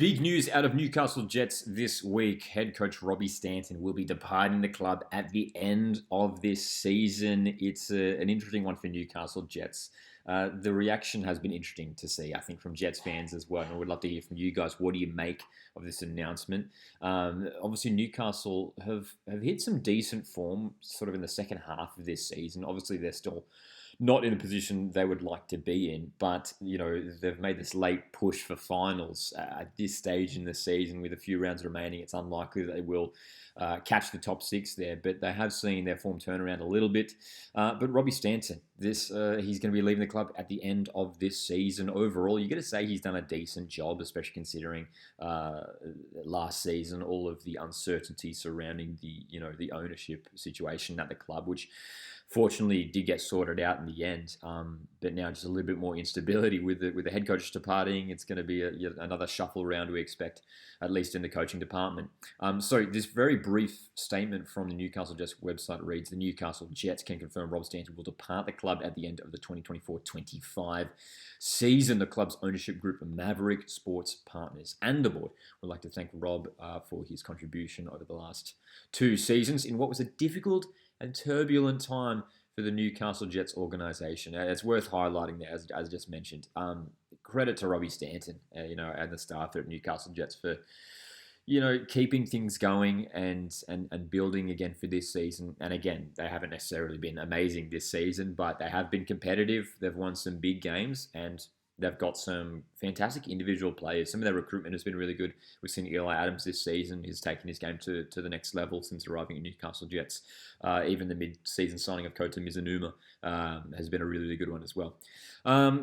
Big news out of Newcastle Jets this week. Head coach Robbie Stanton will be departing the club at the end of this season. It's an interesting one for Newcastle Jets. The reaction has been interesting to see, I think, from Jets fans as well. And I would love to hear from you guys. What do you make of this announcement? Obviously, Newcastle have hit some decent form sort of in the second half of this season. Obviously, they're still not in the position they would like to be in, but they've made this late push for finals at this stage in the season with a few rounds remaining. It's unlikely that they will catch the top six there, but they have seen their form turn around a little bit. But Robbie Stanton, he's going to be leaving the club at the end of this season. Overall, you got to say he's done a decent job, especially considering last season all of the uncertainty surrounding the ownership situation at the club, which fortunately did get sorted out in the end, but now just a little bit more instability with the head coach departing. It's going to be another shuffle round, we expect, at least in the coaching department. So this very brief statement from the Newcastle Jets website reads, the Newcastle Jets can confirm Rob Stanton will depart the club at the end of the 2024-25 season. The club's ownership group, Maverick Sports Partners, and the board would like to thank Rob for his contribution over the last two seasons in what was a difficult and turbulent time for the Newcastle Jets organisation. It's worth highlighting there, as just mentioned. Credit to Robbie Stanton, and the staff at Newcastle Jets for, keeping things going and building again for this season. And again, they haven't necessarily been amazing this season, but they have been competitive. They've won some big games and they've got some fantastic individual players. Some of their recruitment has been really good. We've seen Eli Adams this season. He's taken his game to the next level since arriving at Newcastle Jets. Even the mid-season signing of Kota Mizunuma has been a really, really good one as well.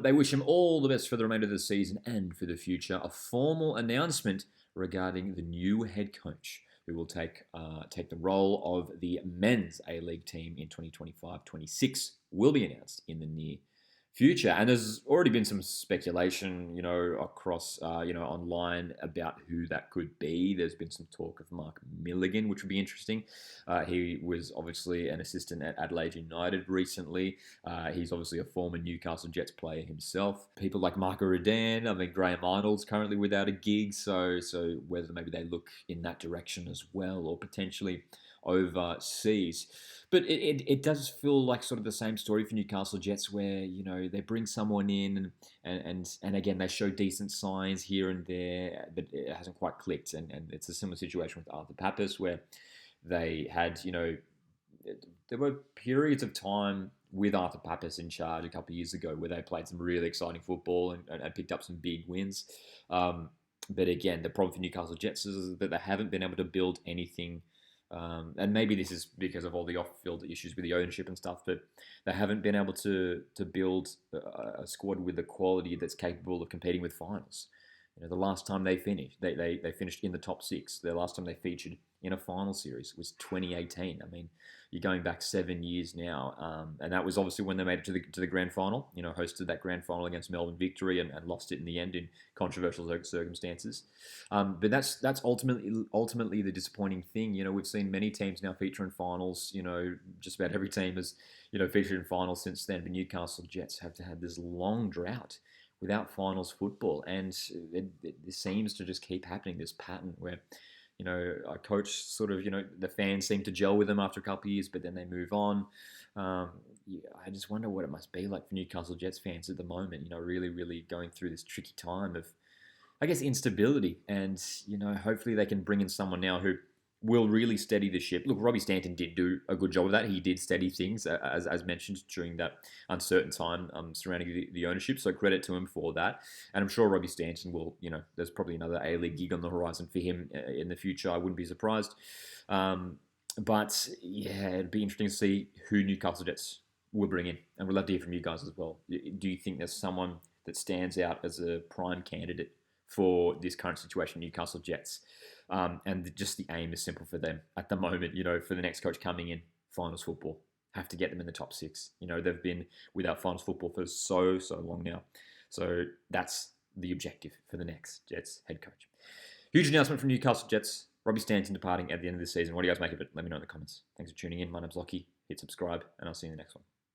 They wish him all the best for the remainder of the season and for the future. A formal announcement regarding the new head coach who will take the role of the men's A-League team in 2025-26 will be announced in the near future. And there's already been some speculation, across, online about who that could be. There's been some talk of Mark Milligan, which would be interesting. He was obviously an assistant at Adelaide United recently. He's obviously a former Newcastle Jets player himself. People like Marco Rudan, Graham Arnold's currently without a gig, so whether maybe they look in that direction as well, or potentially overseas. But it does feel like sort of the same story for Newcastle Jets, where they bring someone in and again they show decent signs here and there, but it hasn't quite clicked. And it's a similar situation with Arthur Papas, where they had there were periods of time with Arthur Papas in charge a couple of years ago where they played some really exciting football and picked up some big wins. But again, the problem for Newcastle Jets is that they haven't been able to build anything. And maybe this is because of all the off-field issues with the ownership and stuff, but they haven't been able to build a squad with the quality that's capable of competing with finals. The last time they finished, they finished in the top six. The last time they featured in a final series was 2018. You're going back 7 years now, and that was obviously when they made it to the grand final. Hosted that grand final against Melbourne Victory and lost it in the end in controversial circumstances. But that's ultimately the disappointing thing. We've seen many teams now feature in finals. Just about every team has featured in finals since then. But Newcastle Jets have had this long drought without finals football, and it seems to just keep happening. This pattern where a coach sort of, the fans seem to gel with them after a couple of years, but then they move on. I just wonder what it must be like for Newcastle Jets fans at the moment, really, really going through this tricky time of, I guess, instability. And, hopefully they can bring in someone now who will really steady the ship. Look, Robbie Stanton did do a good job of that. He did steady things, as mentioned, during that uncertain time surrounding the ownership. So credit to him for that. And I'm sure Robbie Stanton will, there's probably another A-League gig on the horizon for him in the future. I wouldn't be surprised. But yeah, it'd be interesting to see who Newcastle Jets will bring in. And we'd love to hear from you guys as well. Do you think there's someone that stands out as a prime candidate for this current situation, Newcastle Jets? And just the aim is simple for them at the moment, for the next coach coming in, finals football. Have to get them in the top six. They've been without finals football for so long now. So that's the objective for the next Jets head coach. Huge announcement from Newcastle Jets. Robbie Stanton departing at the end of the season. What do you guys make of it? Let me know in the comments. Thanks for tuning in. My name's Lockie. Hit subscribe, and I'll see you in the next one.